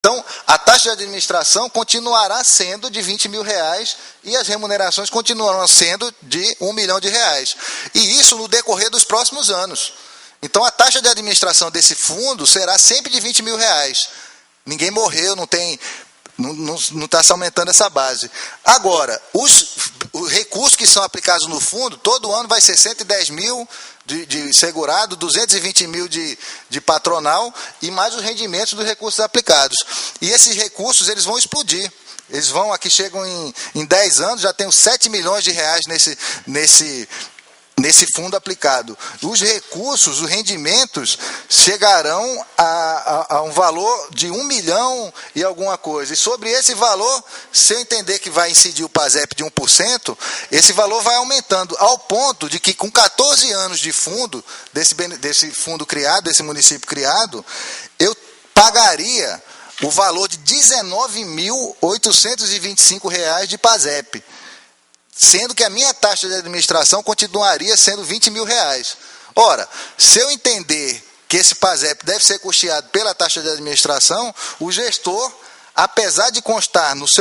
Então, a taxa de administração continuará sendo de R$20 mil e as remunerações continuarão sendo de R$1 milhão. E isso no decorrer dos próximos anos. Então, a taxa de administração desse fundo será sempre de R$20 mil. Ninguém morreu, não está se aumentando essa base. Agora, os recursos que são aplicados no fundo, todo ano vai ser 110 mil de segurado, 220 mil de patronal e mais os rendimentos dos recursos aplicados. E esses recursos eles vão explodir. Eles vão, aqui chegam em 10 anos, já tem uns 7 milhões de reais nesse fundo aplicado. Os recursos, os rendimentos, chegarão a um valor de 1 milhão e alguma coisa. E sobre esse valor, se eu entender que vai incidir o PASEP de 1%, esse valor vai aumentando, ao ponto de que com 14 anos de fundo, desse fundo criado, desse município criado, eu pagaria o valor de R$ 19.825 de PASEP. Sendo que a minha taxa de administração continuaria sendo R$20 mil. Ora, se eu entender que esse PASEP deve ser custeado pela taxa de administração, o gestor, apesar de constar nos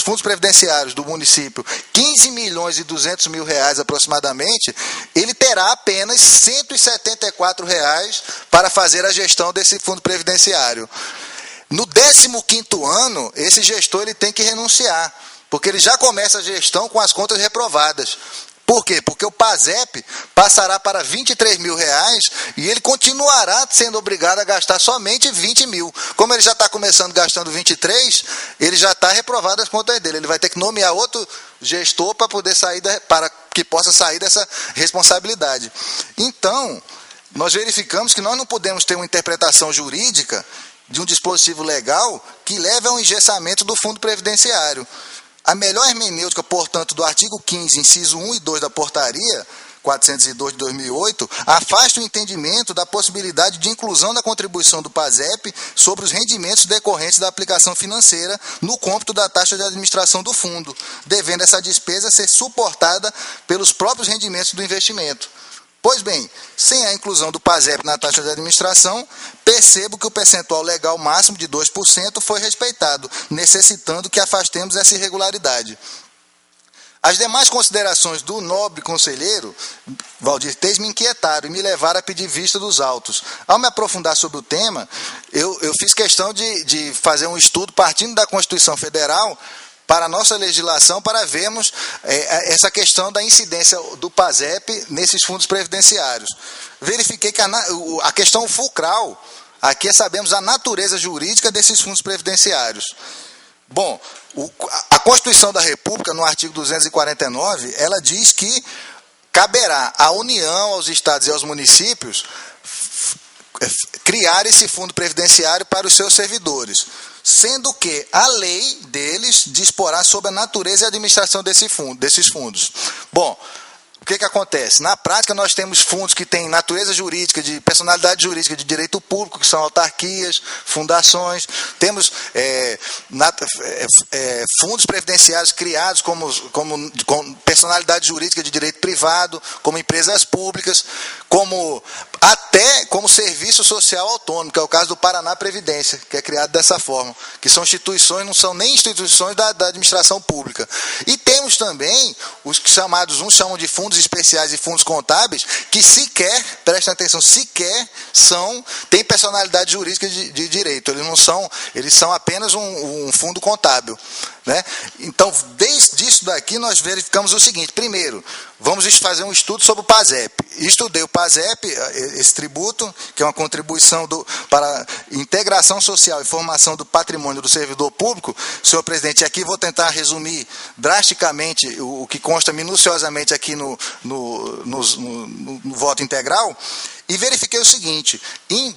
fundos previdenciários do município 15 milhões e 200 mil reais aproximadamente, ele terá apenas R$ 174 para fazer a gestão desse fundo previdenciário. No 15º ano, esse gestor ele tem que renunciar, porque ele já começa a gestão com as contas reprovadas. Por quê? Porque o PASEP passará para R$ 23 mil e ele continuará sendo obrigado a gastar somente 20 mil. Como ele já está começando gastando 23, ele já está reprovado as contas dele. Ele vai ter que nomear outro gestor para poder para que possa sair dessa responsabilidade. Então, nós verificamos que nós não podemos ter uma interpretação jurídica de um dispositivo legal que leve ao engessamento do fundo previdenciário. A melhor hermenêutica, portanto, do artigo 15, inciso 1 e 2 da portaria 402 de 2008, afasta o entendimento da possibilidade de inclusão da contribuição do PASEP sobre os rendimentos decorrentes da aplicação financeira no cômputo da taxa de administração do fundo, devendo essa despesa ser suportada pelos próprios rendimentos do investimento. Pois bem, sem a inclusão do PASEP na taxa de administração, percebo que o percentual legal máximo de 2% foi respeitado, necessitando que afastemos essa irregularidade. As demais considerações do nobre conselheiro, Valdir Teis, me inquietaram e me levaram a pedir vista dos autos. Ao me aprofundar sobre o tema, eu fiz questão de fazer um estudo partindo da Constituição Federal para a nossa legislação, para vermos essa questão da incidência do PASEP nesses fundos previdenciários. Verifiquei que a questão fulcral, aqui sabemos a natureza jurídica desses fundos previdenciários. Bom, a Constituição da República, no artigo 249, ela diz que caberá à União, aos estados e aos municípios criar esse fundo previdenciário para os seus servidores, sendo que a lei deles disporá sobre a natureza e administração desses fundos. Bom, o que acontece? Na prática, nós temos fundos que têm natureza jurídica, de personalidade jurídica de direito público, que são autarquias, fundações. Temos fundos previdenciários criados com personalidade jurídica de direito privado, como empresas públicas, até como serviço social autônomo, que é o caso do Paraná Previdência, que é criado dessa forma, que são instituições, não são nem instituições da administração pública. E temos também os chamados, uns chamam de fundos especiais e fundos contábeis, que sequer, prestem atenção, têm personalidade jurídica de direito, eles são apenas um fundo contábil. Né? Então, desde isso daqui, nós verificamos o seguinte: primeiro, vamos fazer um estudo sobre o PASEP. Estudei o PASEP, esse tributo, que é uma contribuição para integração social e formação do patrimônio do servidor público. Senhor presidente, aqui vou tentar resumir drasticamente o que consta minuciosamente aqui no voto integral. E verifiquei o seguinte: em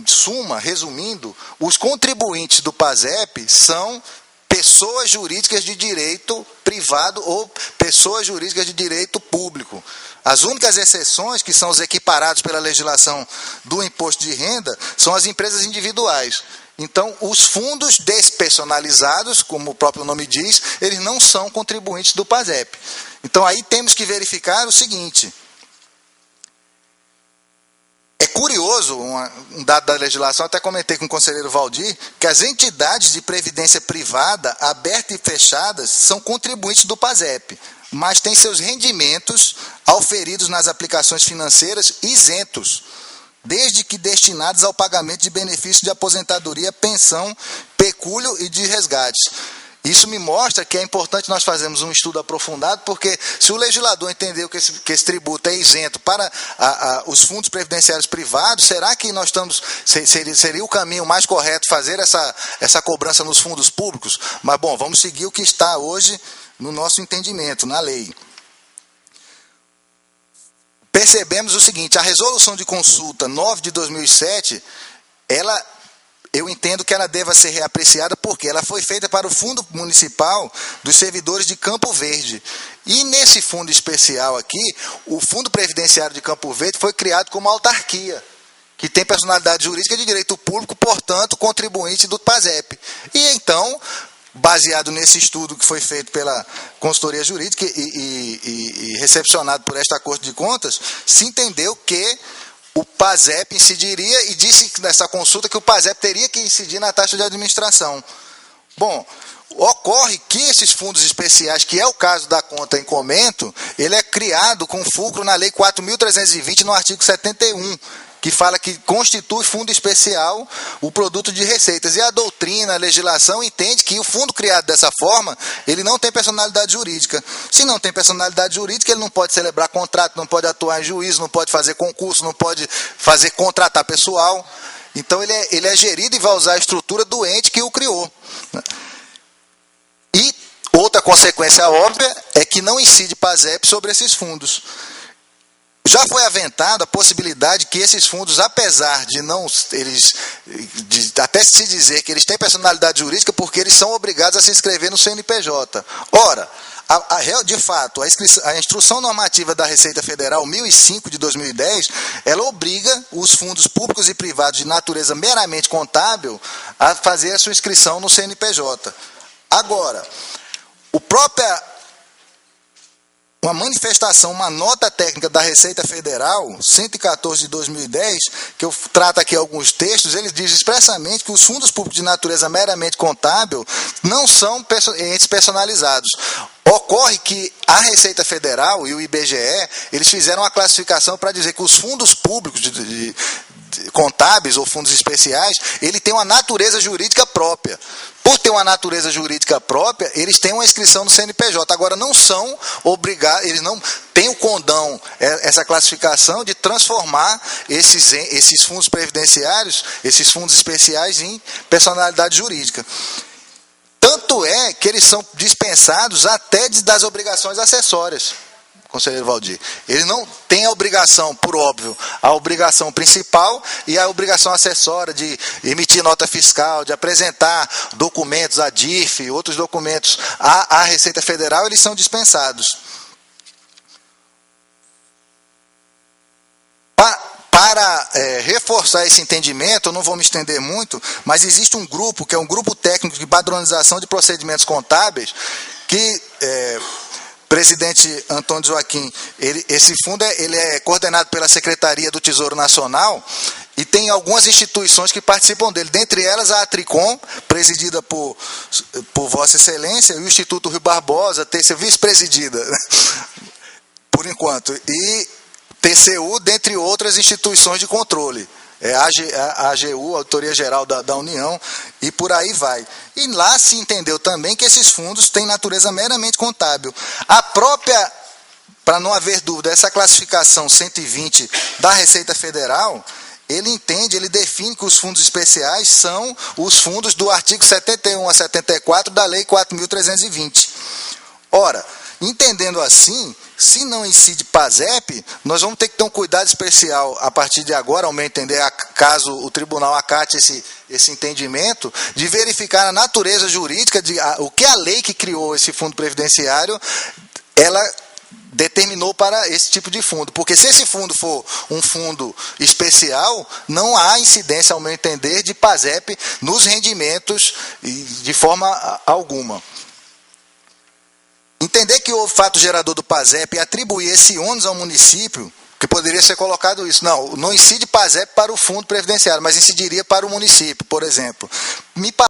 suma, resumindo, os contribuintes do PASEP são pessoas jurídicas de direito privado ou pessoas jurídicas de direito público. As únicas exceções, que são os equiparados pela legislação do imposto de renda, são as empresas individuais. Então, os fundos despersonalizados, como o próprio nome diz, eles não são contribuintes do PASEP. Então, aí temos que verificar o seguinte: é curioso, um dado da legislação, até comentei com o conselheiro Valdir, que as entidades de previdência privada, abertas e fechadas, são contribuintes do PASEP, mas têm seus rendimentos auferidos nas aplicações financeiras isentos, desde que destinados ao pagamento de benefícios de aposentadoria, pensão, pecúlio e de resgates. Isso me mostra que é importante nós fazermos um estudo aprofundado, porque se o legislador entendeu que esse tributo é isento para os fundos previdenciários privados, será que nós estamos, seria o caminho mais correto fazer essa cobrança nos fundos públicos? Mas, bom, vamos seguir o que está hoje no nosso entendimento, na lei. Percebemos o seguinte: a resolução de consulta 9 de 2007, eu entendo que ela deva ser reapreciada porque ela foi feita para o Fundo Municipal dos Servidores de Campo Verde. E nesse fundo especial aqui, o Fundo Previdenciário de Campo Verde foi criado como autarquia, que tem personalidade jurídica de direito público, portanto, contribuinte do PASEP. E então, baseado nesse estudo que foi feito pela consultoria jurídica e recepcionado por esta Corte de Contas, se entendeu que o PASEP incidiria, e disse nessa consulta que o PASEP teria que incidir na taxa de administração. Bom, ocorre que esses fundos especiais, que é o caso da conta em comento, ele é criado com fulcro na Lei 4.320, no artigo 71, que fala que constitui fundo especial o produto de receitas. E a doutrina, a legislação entende que o fundo criado dessa forma, ele não tem personalidade jurídica. Se não tem personalidade jurídica, ele não pode celebrar contrato, não pode atuar em juízo, não pode fazer concurso, não pode contratar pessoal. Então ele é gerido e vai usar a estrutura do ente que o criou. E outra consequência óbvia é que não incide PASEP sobre esses fundos. Já foi aventada a possibilidade que esses fundos, apesar de não até se dizer que eles têm personalidade jurídica, porque eles são obrigados a se inscrever no CNPJ. Ora, de fato, a Instrução Normativa da Receita Federal 1005 de 2010, ela obriga os fundos públicos e privados de natureza meramente contábil a fazer a sua inscrição no CNPJ. Agora, uma manifestação, uma nota técnica da Receita Federal, 114 de 2010, que eu trato aqui alguns textos, ele diz expressamente que os fundos públicos de natureza meramente contábil não são entes personalizados. Ocorre que a Receita Federal e o IBGE, eles fizeram uma classificação para dizer que os fundos públicos contábeis ou fundos especiais, ele tem uma natureza jurídica própria. Por ter uma natureza jurídica própria, eles têm uma inscrição no CNPJ. Agora, não são obrigados, eles não têm o condão, essa classificação de transformar esses fundos previdenciários, esses fundos especiais, em personalidade jurídica. Tanto é que eles são dispensados até das obrigações acessórias, conselheiro Valdir. Eles não têm a obrigação, por óbvio, a obrigação principal e a obrigação acessória de emitir nota fiscal, de apresentar documentos à DIF, outros documentos à Receita Federal, eles são dispensados. Para reforçar esse entendimento, eu não vou me estender muito, mas existe um grupo, que é um grupo técnico de padronização de procedimentos contábeis, que presidente Antônio Joaquim, esse fundo ele é coordenado pela Secretaria do Tesouro Nacional e tem algumas instituições que participam dele, dentre elas a Atricom, presidida por Vossa Excelência, e o Instituto Rui Barbosa, vice-presidida, por enquanto, e TCU, dentre outras instituições de controle. A AGU, Auditoria Geral da União, e por aí vai. E lá se entendeu também que esses fundos têm natureza meramente contábil. A própria, para não haver dúvida, essa classificação 120 da Receita Federal, ele define que os fundos especiais são os fundos do artigo 71 a 74 da Lei 4.320. Ora, entendendo assim, se não incide PASEP, nós vamos ter que ter um cuidado especial a partir de agora, ao meu entender, caso o tribunal acate esse entendimento, de verificar a natureza jurídica, o que a lei que criou esse fundo previdenciário, ela determinou para esse tipo de fundo. Porque se esse fundo for um fundo especial, não há incidência, ao meu entender, de PASEP nos rendimentos de forma alguma. Entender que houve fato gerador do PASEP e atribuir esse ônus ao município, Que poderia ser colocado isso. Não incide PASEP para o fundo previdenciário, mas incidiria para o município, por exemplo.